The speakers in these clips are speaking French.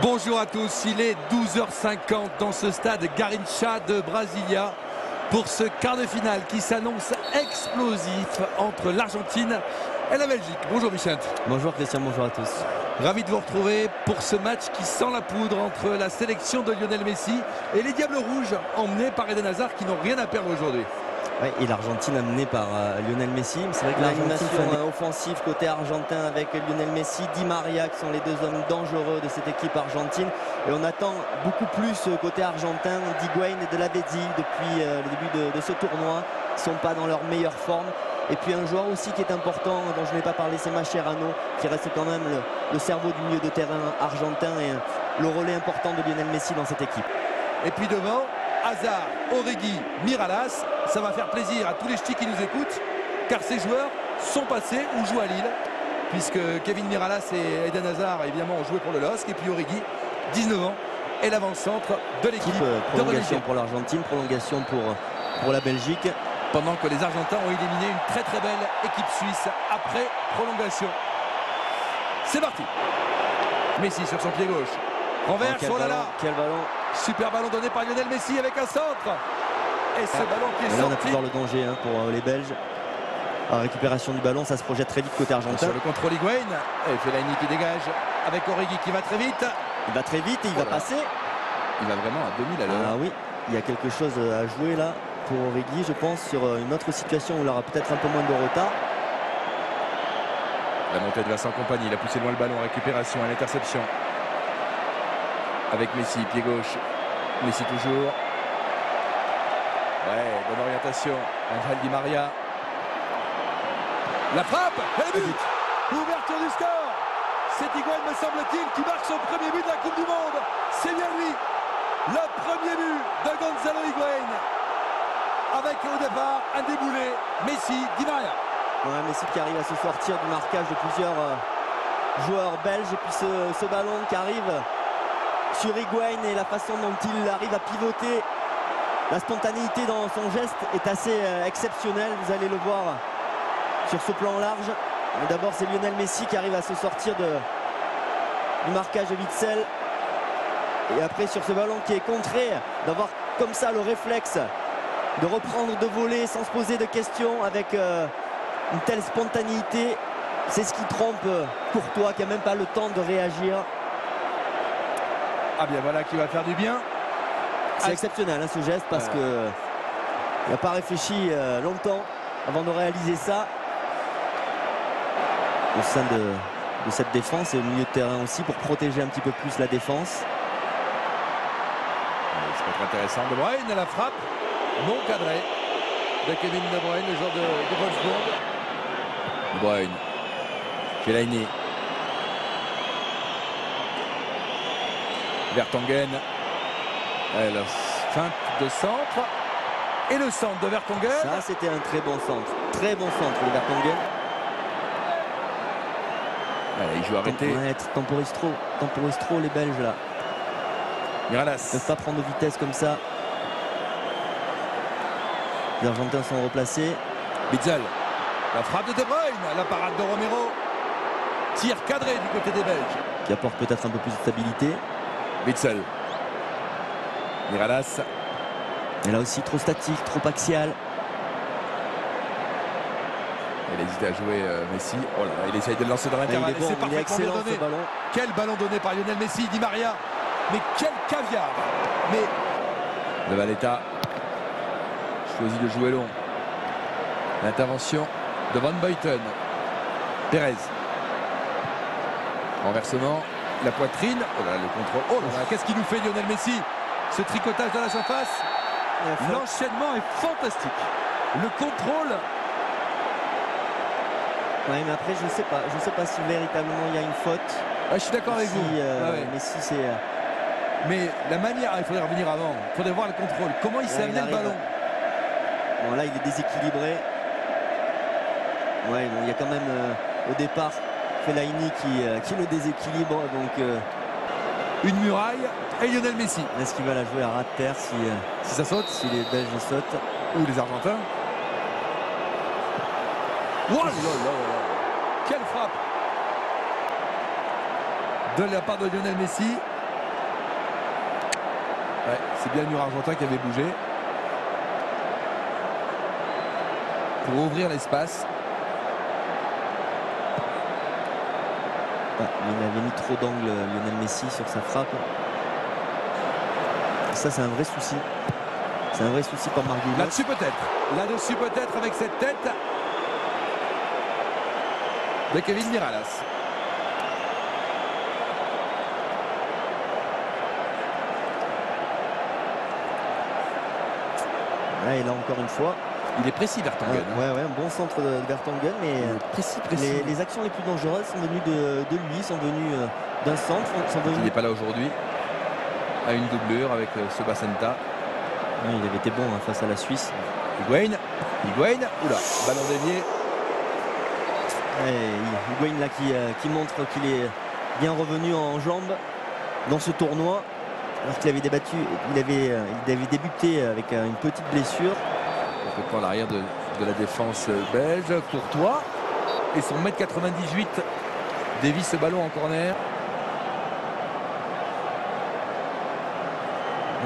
Bonjour à tous, il est 12h50 dans ce stade Garrincha de Brasilia pour ce quart de finale qui s'annonce explosif entre l'Argentine et la Belgique. Bonjour Michel. Bonjour Christian, bonjour à tous. Ravi de vous retrouver pour ce match qui sent la poudre entre la sélection de Lionel Messi et les Diables Rouges emmenés par Eden Hazard qui n'ont rien à perdre aujourd'hui. Ouais, et l'Argentine amenée par Lionel Messi. C'est vrai que l'animation offensive côté argentin avec Lionel Messi, Di Maria qui sont les deux hommes dangereux de cette équipe argentine. Et on attend beaucoup plus côté argentin d'Higuaín et de Lavezzi depuis le début de ce tournoi. Ils ne sont pas dans leur meilleure forme. Et puis un joueur aussi qui est important, dont je n'ai pas parlé, c'est Mascherano, qui reste quand même le cerveau du milieu de terrain argentin et le relais important de Lionel Messi dans cette équipe. Et puis devant, Hazard, Origi, Miralas, ça va faire plaisir à tous les ch'tis qui nous écoutent, car ces joueurs sont passés ou jouent à Lille, puisque Kevin Miralas et Eden Hazard évidemment ont joué pour le LOSC, et puis Origi, 19 ans, est l'avant-centre de l'équipe. Prolongation pour l'Argentine, prolongation pour la Belgique. Pendant que les Argentins ont éliminé une très très belle équipe suisse après prolongation. C'est parti. Messi sur son pied gauche. Renverse, oh là là. Quel ballon. Super ballon donné par Lionel Messi avec un centre. Et ce ballon qui est là, sorti. on a pu voir le danger pour les Belges. La récupération du ballon, ça se projette très vite côté argentin. Sur le contrôle Higuaín. Et Fellaini qui dégage avec Origi qui va très vite. Il va très vite et il va passer. Il va vraiment à 2000 à l'heure. Ah oui, il y a quelque chose à jouer là pour Origi, je pense, sur une autre situation où il aura peut-être un peu moins de retard. La montée de Vincent Kompany, il a poussé loin le ballon, récupération à l'interception. Avec Messi, pied gauche. Messi toujours. Ouais, bonne orientation. Angel Di Maria. La frappe et le but. Ouverture du score. C'est Higuaín, me semble-t-il, qui marque son premier but de la Coupe du Monde. C'est bien lui. Le premier but de Gonzalo Higuaín. Avec au départ un déboulé, Messi, Di Maria. Ouais, Messi qui arrive à se sortir du marquage de plusieurs joueurs belges. Et puis ce ballon qui arrive sur Higuaín et la façon dont il arrive à pivoter. La spontanéité dans son geste est assez exceptionnelle. Vous allez le voir sur ce plan large. D'abord, c'est Lionel Messi qui arrive à se sortir du marquage de Witsel. Et après, sur ce ballon qui est contré, d'avoir comme ça le réflexe de reprendre de voler sans se poser de questions avec une telle spontanéité. C'est ce qui trompe Courtois qui n'a même pas le temps de réagir. Ah bien voilà qui va faire du bien. C'est exceptionnel ce geste parce que il n'a pas réfléchi longtemps avant de réaliser ça. Au sein de cette défense et au milieu de terrain aussi pour protéger un petit peu plus la défense. Ça va être intéressant. De Bruyne à la frappe. Non cadré de Kevin De Bruyne, le joueur de Wolfsburg. De Bruyne. Fellaini. Vertonghen. La feinte de centre. Et le centre de Vertonghen. Ça, c'était un très bon centre. Très bon centre, le Vertonghen. Allez, il joue arrêté. Temporise trop les Belges là. Miralas. Ne pas prendre de vitesse comme ça. Les Argentins sont replacés. Witsel. La frappe de De Bruyne. La parade de Romero. Tir cadré du côté des Belges. Qui apporte peut-être un peu plus de stabilité. Witsel. Miralas. Et là aussi trop statique, trop axial. Il hésite à jouer Messi. Oh là là, il essaye de le lancer dans l'intervalle. C'est parfaitement bien donné. Ballon. Quel ballon donné par Lionel Messi, Di Maria. Mais quel caviar. Mais de Valletta choisit de jouer long. L'intervention de Van Buiten. Pérez. Renversement. La poitrine. Oh là là, le contrôle. Oh là là, qu'est-ce qu'il nous fait Lionel Messi? Ce tricotage dans la surface. L'enchaînement est fantastique. Le contrôle. Oui, mais après, je sais pas si véritablement il y a une faute. Ah, je suis d'accord avec vous. Messi, c'est. Mais la manière, il faudrait revenir avant. Il faudrait voir le contrôle. Comment il s'est amené le ballon? Bon, là, il est déséquilibré. Ouais, bon, il y a quand même au départ Fellaini qui le déséquilibre. Donc, une muraille et Lionel Messi. Est-ce qu'il va la jouer à ras de terre si ça saute? Si les Belges sautent. Ou les Argentins. Oh là là là. Quelle frappe de la part de Lionel Messi. Ouais, c'est bien le mur argentin qui avait bougé. Pour ouvrir l'espace. Ouais, il avait mis trop d'angle Lionel Messi sur sa frappe. Et ça, c'est un vrai souci. C'est un vrai souci pour Marguerite. Là-dessus peut-être. Là-dessus peut-être avec cette tête de Kevin Miralas. Ouais, et là encore une fois. Il est précis Vertonghen. Ouais, un bon centre de Vertonghen, mais précis. les actions les plus dangereuses sont venues de lui, sont venues d'un centre. Il n'est pas là aujourd'hui. À une doublure avec ce Bacenta. Ouais, il avait été bon face à la Suisse. Higuain. Oula, ballon dévié. Higuain là qui montre qu'il est bien revenu en jambes dans ce tournoi. Alors qu'il avait débattu, il avait débuté avec une petite blessure. Complètement à l'arrière de la défense belge. Courtois et son 1m98 dévie ce ballon en corner.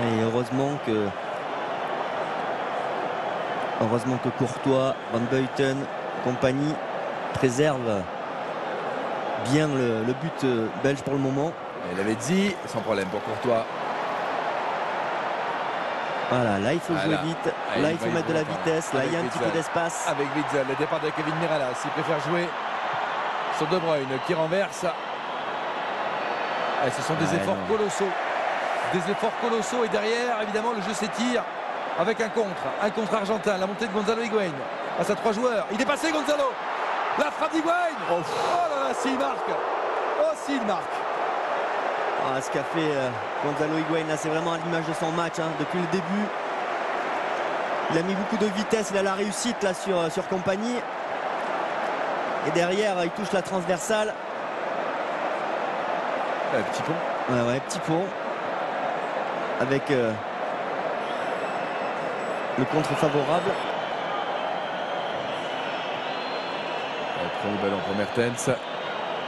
Et heureusement que Courtois, Van Buiten, compagnie préserve bien le but belge pour le moment. Il avait dit, sans problème pour Courtois. Voilà, là il faut jouer vite, là il faut mettre de la vitesse, là il y a un petit peu d'espace. Avec Witzel, le départ de Kevin Miralas, il préfère jouer sur De Bruyne qui renverse. Et ce sont des efforts colossaux. Des efforts colossaux et derrière évidemment le jeu s'étire avec un contre argentin, la montée de Gonzalo Higuain face à 3 joueurs. Il est passé Gonzalo, la frappe d'Higuain. Oh là là, s'il marque. Oh s'il marque. Ce qu'a fait Gonzalo Higuain là, c'est vraiment à l'image de son match depuis le début. Il a mis beaucoup de vitesse, il a la réussite là sur Compagnie. Et derrière il touche la transversale. Petit pont. Ouais, petit pont. Avec le contre favorable. Premier ballon pour Mertens.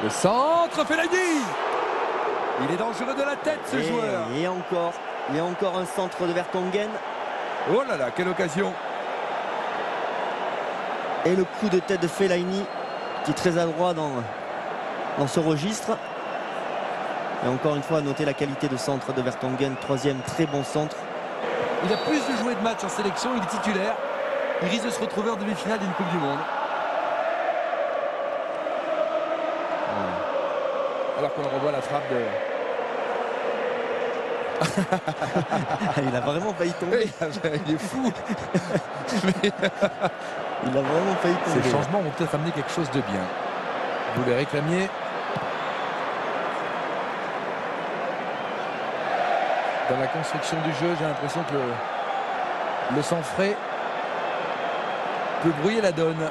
Le centre, Fellaini. Il est dangereux de la tête ce joueur. Il y a encore un centre de Vertonghen. Oh là là, quelle occasion. Et le coup de tête de Fellaini qui est très adroit dans ce registre. Et encore une fois à noter la qualité de centre de Vertonghen. Troisième très bon centre. Il a plus de jouets de match en sélection, il est titulaire. Il risque de se retrouver en demi-finale d'une Coupe du Monde. Alors qu'on revoit la frappe de... Il a vraiment failli tomber. Il est fou. Il a vraiment failli tomber. Ces changements vont peut-être amener quelque chose de bien. Vous les réclamiez. Dans la construction du jeu, j'ai l'impression que le sang frais peut brouiller la donne.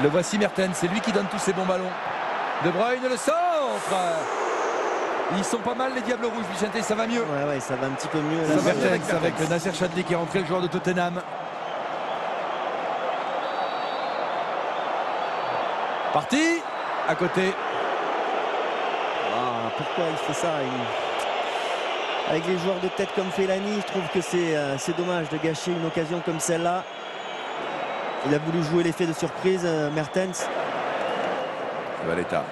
Le voici Mertens, c'est lui qui donne tous ces bons ballons. De Bruyne, le centre. Ils sont pas mal les Diables Rouges, Vicente, ça va mieux. Ouais, ça va un petit peu mieux. Ça va mieux avec Nasser Chadli qui est rentré, le joueur de Tottenham. Parti, à côté. Pourquoi il fait ça Avec les joueurs de tête comme Fellaini, je trouve que c'est dommage de gâcher une occasion comme celle-là. Il a voulu jouer l'effet de surprise, Mertens. Zabaleta.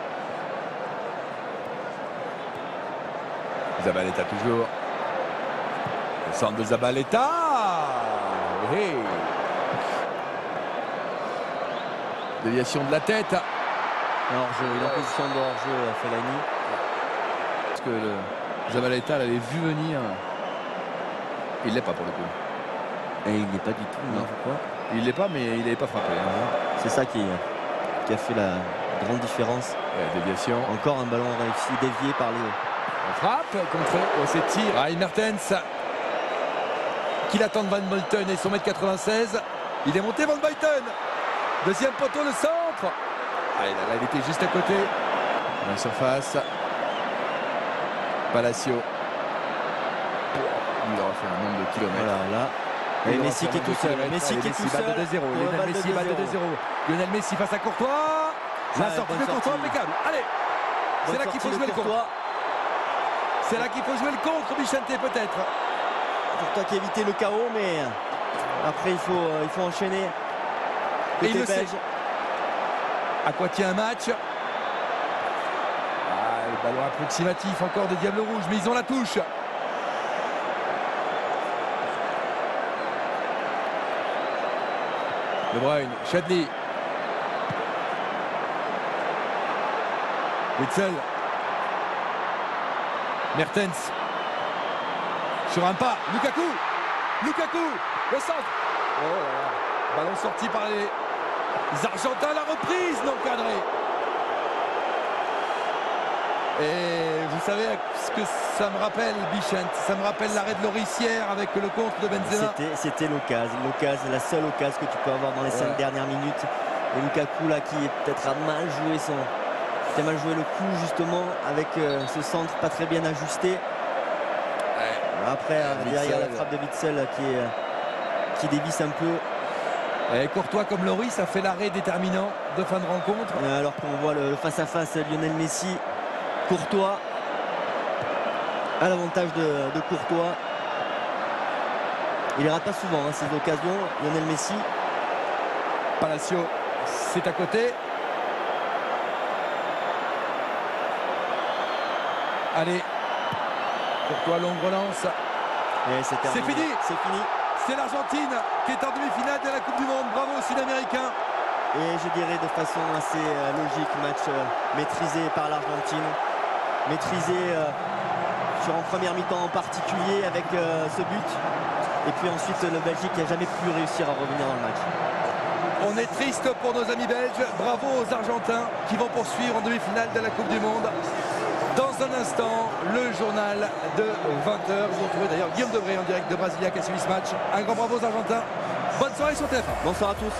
Zabaleta toujours. Le centre de Zabaleta. Hey. Déviation de la tête. Il est en position de hors-jeu, Fellaini. Parce que Zabaleta l'avait vu venir. Il l'est pas pour le coup. Et il n'est pas du tout, non, je crois. Il l'est pas, mais il n'avait pas frappé. C'est ça qui a fait la grande différence. Déviation. Encore un ballon réussi, dévié par les... Frappe contre ses tirs. Ryan Mertens qui l'attend de Van Buiten et son 1m96. Il est monté Van Buiten. Deuxième poteau, le centre. Allez, là, il était juste à côté. Dans la surface. Palacio. Il aura fait un nombre de kilomètres. Voilà, là. Et Messi qui est tout seul. Messi qui est tout seul. Lionel Messi bat de 2-0. Lionel Messi face à Courtois. La sortie de Courtois impeccable. Allez, c'est là qu'il faut jouer le contre. C'est là qu'il faut jouer le contre, Bichente, peut-être. Pour toi qui éviter le chaos, mais après il faut enchaîner. Et il le belge. sait. À quoi tient un match? Le ballon approximatif encore des Diables Rouges, mais ils ont la touche. De Bruyne, Chadli. Witzel. Mertens. Sur un pas, Lukaku. Le centre. Oh là là. Ballon sorti par les Argentins, la reprise non cadrée. Et vous savez ce que ça me rappelle, Bichente? Ça me rappelle l'arrêt de Loris hier avec le contre de Benzema. C'était l'occasion, la seule occasion que tu peux avoir dans les 5 dernières minutes. Et Lukaku là qui peut-être a mal joué le coup justement avec ce centre pas très bien ajusté. Après derrière la frappe de Witzel qui dévisse un peu. Et Courtois comme Loris a fait l'arrêt déterminant de fin de rencontre. Alors qu'on voit le face-à-face Lionel Messi, Courtois à l'avantage de Courtois. Il ne rate pas souvent ces occasions, Lionel Messi. Palacio, c'est à côté. Allez, Courtois, longue relance. C'est fini. C'est l'Argentine qui est en demi-finale de la Coupe du Monde. Bravo aux Sud-Américains. Et je dirais de façon assez logique, match maîtrisé par l'Argentine. Maîtrisé sur en première mi-temps en particulier avec ce but. Et puis ensuite le Belgique n'a jamais pu réussir à revenir dans le match. On est triste pour nos amis belges. Bravo aux Argentins qui vont poursuivre en demi-finale de la Coupe du Monde. Dans un instant, le journal de 20h. Vous retrouvez d'ailleurs Guillaume Debré en direct de Brasilia qui a suivi ce match. Un grand bravo aux Argentins. Bonne soirée sur TF1. Bonsoir à tous.